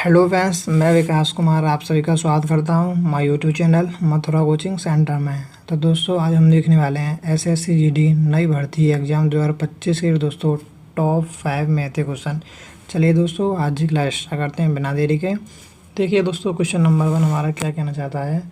Hello friends, मैं विकास कुमार आप सभी का स्वागत करता हूं my YouTube channel Mathura coaching centre में। तो दोस्तों आज हम देखने वाले हैं एसएससी जीडी नई भर्ती एग्जाम 2025 के दोस्तों टॉप 5 मैथ के क्वेश्चन। चलिए दोस्तों आज की क्लास स्टार्ट करते हैं बिना देरी के। देखिए दोस्तों क्वेश्चन नंबर 1 हमारा क्या कहना चाहता है,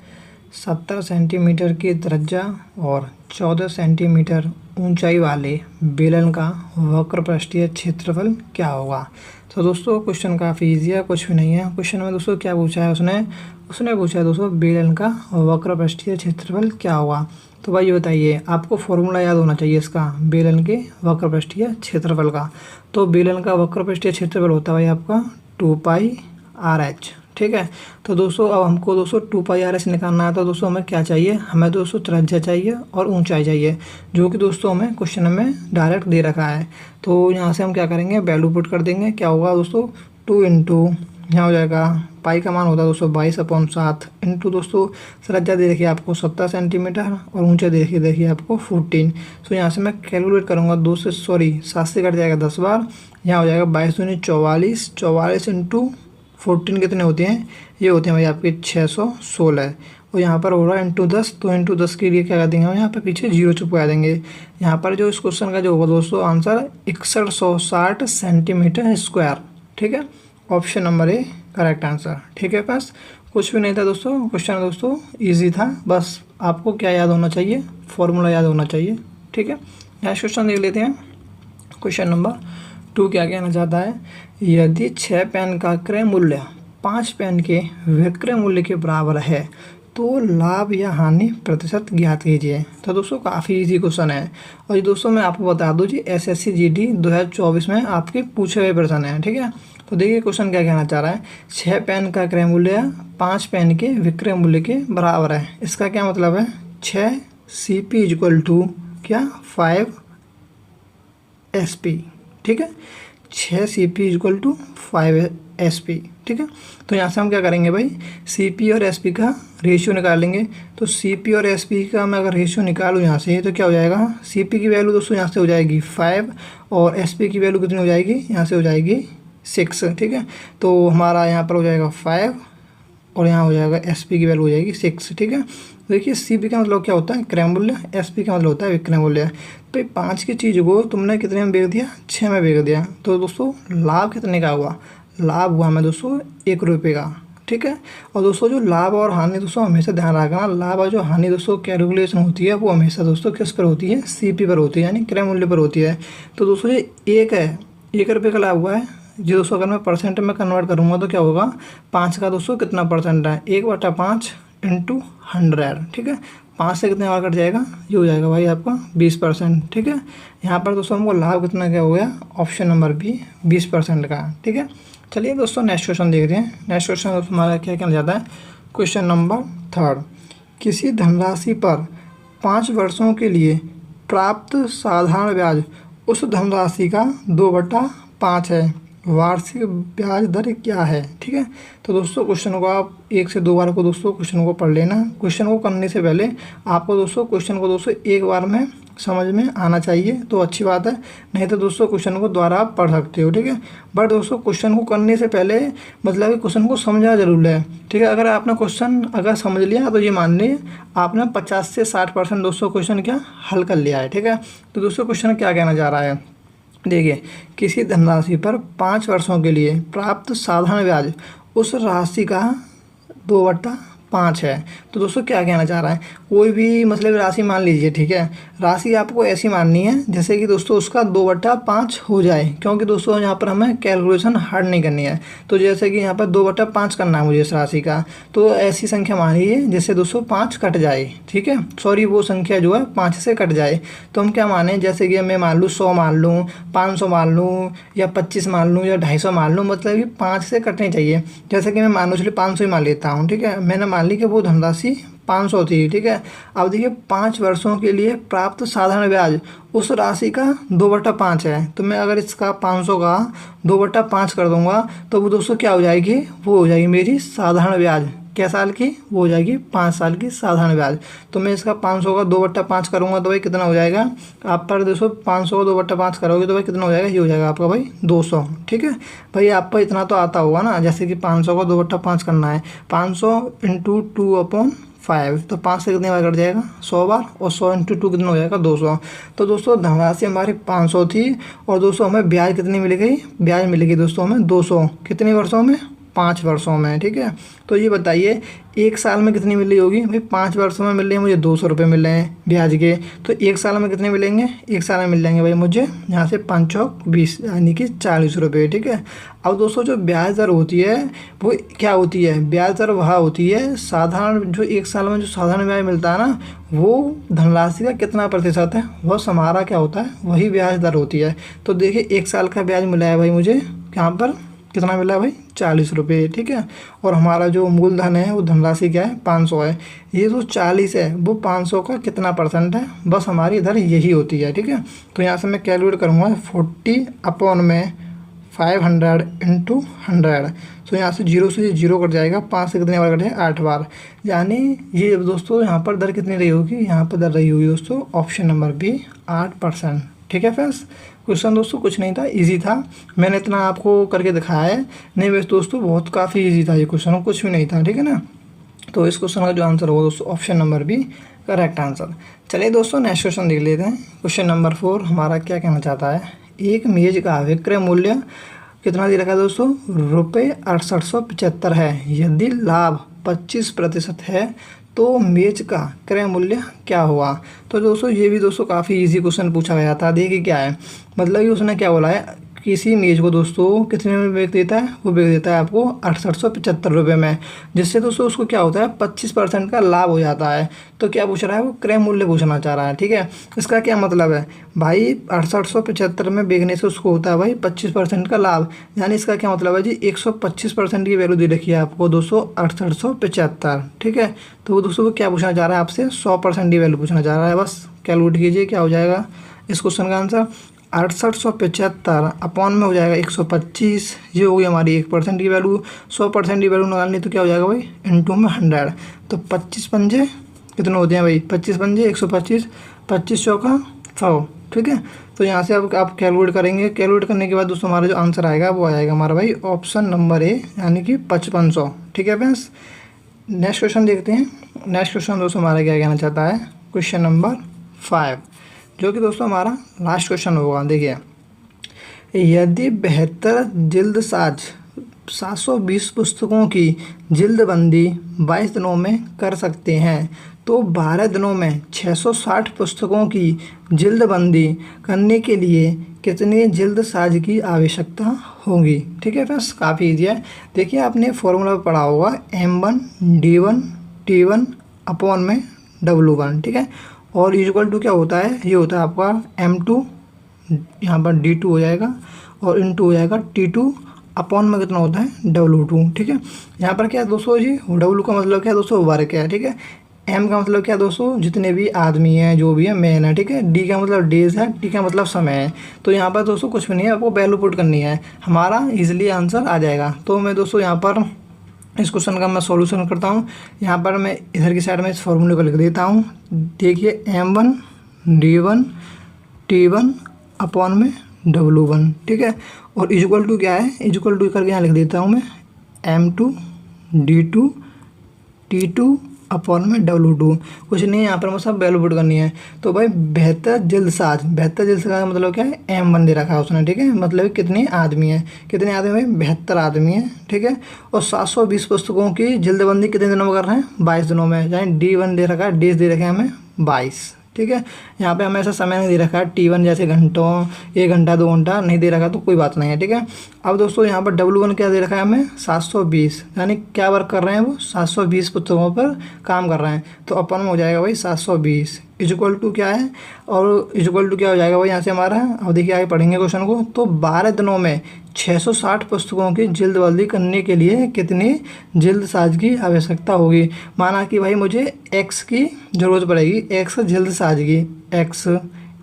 70 सेंटीमीटर की त्रिज्या और 14 सेंटीमीटर ऊंचाई वाले बेलन का वक्रपृष्ठीय क्षेत्रफल क्या होगा। तो दोस्तों क्वेश्चन काफ़ी ईजी है, कुछ भी नहीं है। क्वेश्चन में दोस्तों क्या पूछा है, उसने पूछा है दोस्तों बेलन का वक्रपृष्ठीय क्षेत्रफल क्या होगा। तो भाई ये बताइए, आपको फॉर्मूला याद होना चाहिए इसका, बेलन के वक्रपृष्ठीय क्षेत्रफल का। तो बेलन का वक्रपृष्ठीय क्षेत्रफल होता है भाई आपका 2πr/h। ठीक है, तो दोस्तों अब हमको दोस्तों 2πr/h निकालना है। तो दोस्तों हमें क्या चाहिए, हमें दोस्तों त्रिज्या चाहिए और ऊंचाई चाहिए, जो कि दोस्तों हमें क्वेश्चन में डायरेक्ट दे रखा है। तो यहाँ से हम क्या करेंगे, वैल्यू पुट कर देंगे। क्या होगा दोस्तों, 2 इंटू यहाँ हो जाएगा पाई का मान होता है दोस्तों 22/7 इंटू दोस्तों त्रिज्या दे रखी है आपको 70 सेंटीमीटर और ऊंचाई देखिए आपको 14। तो यहाँ से मैं कैलकुलेट करूँगा 7 से कट जाएगा 10 बार। यहाँ हो जाएगा 22 दूनी 44, 44 इंटू 14 कितने होते हैं, ये होते हैं भाई आपके 616। और यहाँ पर हो रहा है इंटू 10, तो इंटू 10 के लिए क्या कर देंगे हम, यहाँ पर पीछे जीरो चुपका देंगे। यहाँ पर जो इस क्वेश्चन का जो होगा दोस्तों आंसर 6160 सेंटीमीटर स्क्वायर। ठीक है, option number A correct answer. ठीक है, बस कुछ भी नहीं था दोस्तों, क्वेश्चन दोस्तों ईजी था। बस आपको क्या याद होना चाहिए, फॉर्मूला याद होना चाहिए। ठीक है, नेक्स्ट क्वेश्चन देख लेते हैं। क्वेश्चन नंबर 2 क्या कहना चाहता है, यदि 6 पेन का क्रय मूल्य 5 पेन के विक्रय मूल्य के बराबर है तो लाभ या हानि प्रतिशत ज्ञात कीजिए। तो दोस्तों काफ़ी इजी क्वेश्चन है, और ये दोस्तों मैं आपको बता दूं जी एसएससी जीडी 2024 में आपके पूछे हुए प्रश्न हैं। ठीक है, तो देखिए क्वेश्चन क्या कहना चाह रहा है, 6 पेन का क्रय मूल्य 5 पेन के विक्रय मूल्य के बराबर है। इसका क्या मतलब है, 6 CP = क्या 5 SP। ठीक है, 6 CP = 5 SP। ठीक है, तो यहाँ से हम क्या करेंगे भाई, CP और SP का रेशियो निकालेंगे। तो CP और SP का मैं अगर रेशियो निकालूँ यहाँ से, तो क्या हो जाएगा, CP की वैल्यू दोस्तों यहाँ से हो जाएगी 5 और SP की वैल्यू कितनी हो जाएगी, यहाँ से हो जाएगी 6। ठीक है, तो हमारा यहाँ पर हो जाएगा 5 और यहाँ हो जाएगा SP की वैल्यू हो जाएगी 6। ठीक है, देखिए CP का मतलब क्या होता है, क्रय मूल्य, SP का मतलब होता है विक्रय मूल्य। तो 5 की चीज़ को तुमने कितने में बेच दिया, 6 में बेच दिया। तो दोस्तों लाभ कितने का हुआ, लाभ हुआ हमें दोस्तों 1 रुपये का। ठीक है, और दोस्तों जो लाभ और हानि दोस्तों हमेशा ध्यान रखना, लाभ और जो हानि दोस्तों कैलकुलेशन होती है वो हमेशा दोस्तों किस पर होती है, CP पर होती है, यानी क्रय मूल्य पर होती है। तो दोस्तों ये 1 है, 1 रुपये का लाभ हुआ है। जी दोस्तों अगर मैं परसेंट में कन्वर्ट करूँगा तो क्या होगा, 5 का दोस्तों कितना परसेंट है, 1/5 इंटू 100। ठीक है, 5 से कितने बार कट जाएगा, ये हो जाएगा भाई आपका 20%। ठीक है, यहाँ पर दोस्तों हमको लाभ कितना क्या हो गया, ऑप्शन नंबर बी 20% का। ठीक है, चलिए दोस्तों नेक्स्ट क्वेश्चन देख रहे हैं। नेक्स्ट क्वेश्चन दोस्तों हमारा क्या कहना जाता है, क्वेश्चन नंबर 3, किसी धनराशि पर 5 वर्षों के लिए प्राप्त साधारण ब्याज उस धनराशि का 2/5 है, वार्षिक ब्याज दर क्या है। ठीक है, तो दोस्तों क्वेश्चन को आप 1 से 2 बार को दोस्तों क्वेश्चन को पढ़ लेना। क्वेश्चन को करने से पहले आपको दोस्तों क्वेश्चन को दोस्तों एक बार में समझ में आना चाहिए तो अच्छी बात है, नहीं तो दोस्तों क्वेश्चन को दोबारा आप पढ़ सकते हो। ठीक है, बट दोस्तों क्वेश्चन को करने से पहले मतलब क्वेश्चन को समझना जरूर है। ठीक है, अगर आपने क्वेश्चन अगर समझ लिया तो ये मान लीजिए आपने 50 से 60% दोस्तों क्वेश्चन क्या हल कर लिया है। ठीक है, तो दोस्तों क्वेश्चन क्या कहना चाह रहा है, देखिए किसी धनराशि पर 5 वर्षों के लिए प्राप्त साधारण ब्याज उस राशि का 2/5 है। तो दोस्तों क्या कहना चाह रहा है, कोई भी मतलब राशि मान लीजिए। ठीक है, राशि आपको ऐसी माननी है जैसे कि दोस्तों उसका 2/5 हो जाए, क्योंकि दोस्तों यहाँ पर हमें कैलकुलेशन हार्ड नहीं करनी है। तो जैसे कि यहाँ पर 2/5 करना है मुझे इस राशि का, तो ऐसी संख्या मान लीजिए जिससे दोस्तों 5 कट जाए। ठीक है, सॉरी वो संख्या जो है 5 से कट जाए। तो हम क्या माने, जैसे कि मैं मान लूँ 100 मान लूँ, 500 मान लूँ, या 25 मान लूँ, या 250 मान लूँ, मतलब कि 5 से कटने चाहिए। जैसे कि मैं मान लो चलिए 500 ही मान लेता हूँ। ठीक है, मैंने मान ली कि वो धनराशि 500 थी। ठीक है, अब देखिए 5 वर्षों के लिए प्राप्त साधारण ब्याज उस राशि का 2/5 है। तो मैं अगर इसका 500 का 2/5 कर दूंगा तो वो दोस्तों क्या हो जाएगी, वो हो जाएगी मेरी साधारण ब्याज। क्या साल की, वो हो जाएगी 5 साल की साधारण ब्याज। तो मैं इसका 500 का 2/5 करूँगा तो भाई कितना हो जाएगा आप पर 500 का 2/5 करोगे तो भाई कितना हो जाएगा, ये हो जाएगा आपका भाई 200। ठीक है भाई, आपको इतना तो आता होगा ना, जैसे कि 500 का 2/5 करना है, 500 इंटू 2/5, तो 5 से कितने बार कट जाएगा, 100 बार, और 100 इंटू 2 कितना हो जाएगा, 200। तो दोस्तों धनराशि हमारी 500 थी, और दोस्तों हमें ब्याज कितनी मिल गई, ब्याज मिलेगी दोस्तों हमें 200, कितने वर्षों में, 5 वर्षों में। ठीक है, तो ये बताइए एक साल में कितनी मिल रही होगी भाई, 5 वर्षों में मिल रही है मुझे 200 रुपये मिल रहे हैं ब्याज के, तो एक साल में कितने मिलेंगे, एक साल में मिल जाएंगे भाई मुझे यहाँ से 5 चौक 20 यानी कि 40 रुपये। ठीक है, अब दोस्तों जो ब्याज दर होती है वो क्या होती है, ब्याज दर वह होती है साधारण, जो एक साल में जो साधारण ब्याज मिलता है ना, वो धनराशि का कितना प्रतिशत है, वह हमारा क्या होता है, वही ब्याज दर होती है। तो देखिए एक साल का ब्याज मिला है भाई मुझे यहाँ पर कितना मिला है भाई, 40 रुपये। ठीक है, और हमारा जो मूलधन है वो धनराशि क्या है, 500 है, ये जो 40 है वो 500 का कितना परसेंट है, बस हमारी इधर यही होती है। ठीक है, तो यहाँ से मैं कैलकुलेट करूँगा 40/500 इंटू 100, तो यहाँ से 0 से 0 कट जाएगा, 5 से कितने बार कटे, 8 बार, यानी ये दोस्तों यहाँ पर दर कितनी रही होगी, यहाँ पर दर रही होगी दोस्तों ऑप्शन नंबर बी 8%। ठीक है फ्रेंड्स, क्वेश्चन दोस्तों कुछ नहीं था, इजी था, मैंने इतना आपको करके दिखाया है, नहीं वैसे दोस्तों बहुत काफ़ी इजी था ये क्वेश्चन, कुछ भी नहीं था। ठीक है ना, तो इस क्वेश्चन का जो आंसर होगा दोस्तों option number B correct answer. चलिए दोस्तों नेक्स्ट क्वेश्चन देख लेते हैं। क्वेश्चन नंबर 4 हमारा क्या कहना चाहता है, एक मेज का विक्रय मूल्य कितना दे रखा है दोस्तों, ₹6875 है, यदि लाभ 25% है तो मेज का क्रय मूल्य क्या हुआ। तो दोस्तों ये भी दोस्तों काफ़ी इजी क्वेश्चन पूछा गया था। देखिए क्या है, मतलब कि उसने क्या बोला है, किसी मेज को दोस्तों कितने में बेच देता है, वो बेच देता है आपको 6875 रुपये में, जिससे दोस्तों उसको क्या होता है 25% का लाभ हो जाता है। तो क्या पूछ रहा है, वो क्रय मूल्य पूछना चाह रहा है। ठीक है, इसका क्या मतलब है भाई, 6875 में बेचने से उसको होता है भाई 25% का लाभ, यानी इसका क्या मतलब है जी, 125% की वैल्यू दे रखी है आपको दोस्तों 6875। ठीक है, तो वो दोस्तों क्या पूछना चाह रहा है आपसे, 100% की वैल्यू पूछना चाह रहा है। बस कैलकुलेट कीजिए क्या हो जाएगा इस क्वेश्चन का आंसर, 6875 अपॉन में हो जाएगा 125, ये हो गई हमारी 1% की वैल्यू, 100% की वैल्यू निकालनी तो क्या हो जाएगा भाई, इंटू में 100, तो 25 पंजे कितने होते हैं भाई, 25 पंजे 125, 25 चौका 100। ठीक है, तो यहाँ से अब आप कैलकुलेट करेंगे, कैलकुलेट करने के बाद दोस्तों हमारा जो आंसर आएगा वो आएगा हमारा भाई ऑप्शन नंबर ए, यानी कि 5500। ठीक है फ्रेंड्स, नेक्स्ट क्वेश्चन देखते हैं। नेक्स्ट क्वेश्चन दोस्तों हमारा क्या कहना चाहता है, क्वेश्चन नंबर 5, जो कि दोस्तों हमारा लास्ट क्वेश्चन होगा। देखिए, यदि 72 जिल्दसाज 720 पुस्तकों की जिल्दबंदी 22 दिनों में कर सकते हैं, तो 12 दिनों में 660 पुस्तकों की जिल्दबंदी करने के लिए कितने जिल्दसाज की आवश्यकता होगी। ठीक है फ्रेंड्स, काफ़ी ईजी है। देखिए आपने फॉर्मूला पढ़ा होगा M1D1T1 अपॉन में W1। ठीक है, और इक्वल टू क्या होता है, ये होता है आपका M2, यहाँ पर D2 हो जाएगा, और इनटू हो जाएगा T2 अपॉन में कितना होता है W2। ठीक है, यहाँ पर क्या है दोस्तों जी, W का मतलब क्या है दोस्तों, वर्क है। ठीक है, M का मतलब क्या है दोस्तों, जितने भी आदमी हैं जो भी है मैन है। ठीक है, D का मतलब डेज है, T का मतलब समय है। तो यहाँ पर दोस्तों कुछ भी नहीं है, आपको वैल्यू पुट करनी है, हमारा इजीली आंसर आ जाएगा। तो मैं दोस्तों यहाँ पर इस क्वेश्चन का मैं सॉल्यूशन करता हूँ। यहाँ पर मैं इधर की साइड में इस फॉर्मूले को लिख देता हूँ। देखिए M1D1T1 अपॉन में W1। ठीक है, और इक्वल टू क्या है, इक्वल टू करके यहाँ लिख देता हूँ मैं M2D2T2 अपॉन में W2। कुछ नहीं, यहाँ पर मैं सब वैल्यू पुट करनी है। तो भाई 72 जिल्दसाज, 72 जिल्दसाज का मतलब क्या है, M1 दे रखा है उसने। ठीक है, मतलब कितने आदमी हैं, कितने आदमी भाई 72 आदमी हैं। ठीक है, और 720 पुस्तकों की जिल्दबंदी कितने दिनों में कर रहे हैं, 22 दिनों में, यानी D1 दे रखा है, डेज दे रखे हैं हमें 22। ठीक है, यहाँ पे हमें ऐसा समय नहीं दे रखा है T1 जैसे घंटों, 1 घंटा 2 घंटा नहीं दे रखा, तो कोई बात नहीं है। ठीक है, अब दोस्तों यहाँ पर W1 क्या दे रखा है हमें, 720, यानी क्या वर्क कर रहे हैं वो 720 पुस्तकों पर काम कर रहे हैं। तो अपन में हो जाएगा भाई 720 इक्वल टू क्या है, और इक्वल टू क्या हो जाएगा भाई यहाँ से हमारा। अब देखिए आगे पढ़ेंगे क्वेश्चन को। तो 12 दिनों में 660 पुस्तकों की जिल्दबंदी करने के लिए कितनी जिल्दसाज की आवश्यकता होगी। माना कि भाई मुझे X की ज़रूरत पड़ेगी, X जिल्दसाज की, X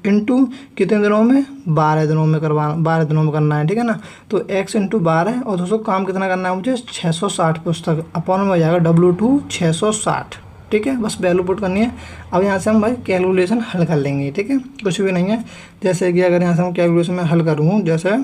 इंटू कितने दिनों में, 12 दिनों में 12 दिनों में करना है, ठीक है ना। तो x इंटू 12 और दोस्तों काम कितना करना है मुझे, 660 पुस्तक, अपॉन में हो जाएगा W2 660, ठीक है। बस वैल्यू पुट करनी है। अब यहाँ से हम भाई कैलकुलेशन हल कर लेंगे, ठीक है, कुछ भी नहीं है। जैसे कि अगर यहाँ से हम कैलकुलेशन में हल करूँ, जैसे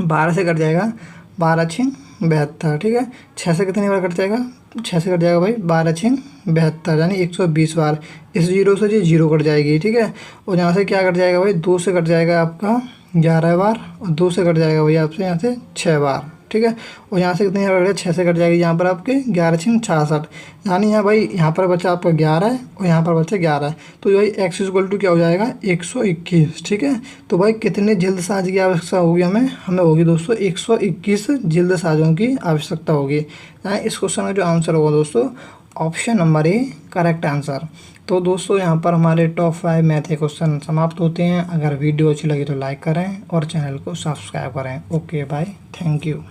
12 से कट जाएगा 12 6 72, ठीक है। 6 से कितनी बार कट जाएगा, 6 से कट जाएगा भाई 12 6 72, यानी 120 बार। इस जीरो से जी जीरो कट जाएगी, ठीक है। और यहाँ से क्या कट जाएगा भाई, 2 से कट जाएगा आपका 11 बार, और 2 से कट जाएगा भाई आपसे यहाँ से 6 बार, ठीक है। और यहाँ से कितनी बार कट 6 से कट जाएगी यहाँ पर आपके 11 6 66, यानी यहाँ भाई यहाँ पर बचा आपका 11 है और यहाँ पर बचा 11 है। तो भाई x इक्वल टू क्या हो जाएगा, 121, ठीक है। तो भाई कितने जल्दसाज की आवश्यकता होगी हमें होगी दोस्तों 121 जल्दसाजों की आवश्यकता होगी। यहाँ इस क्वेश्चन का जो आंसर होगा दोस्तों, option number A correct answer. तो दोस्तों यहाँ पर हमारे टॉप 5 मैथ के क्वेश्चन समाप्त होते हैं। अगर वीडियो अच्छी लगी तो लाइक करें और चैनल को सब्सक्राइब करें। Okay bye, thank you.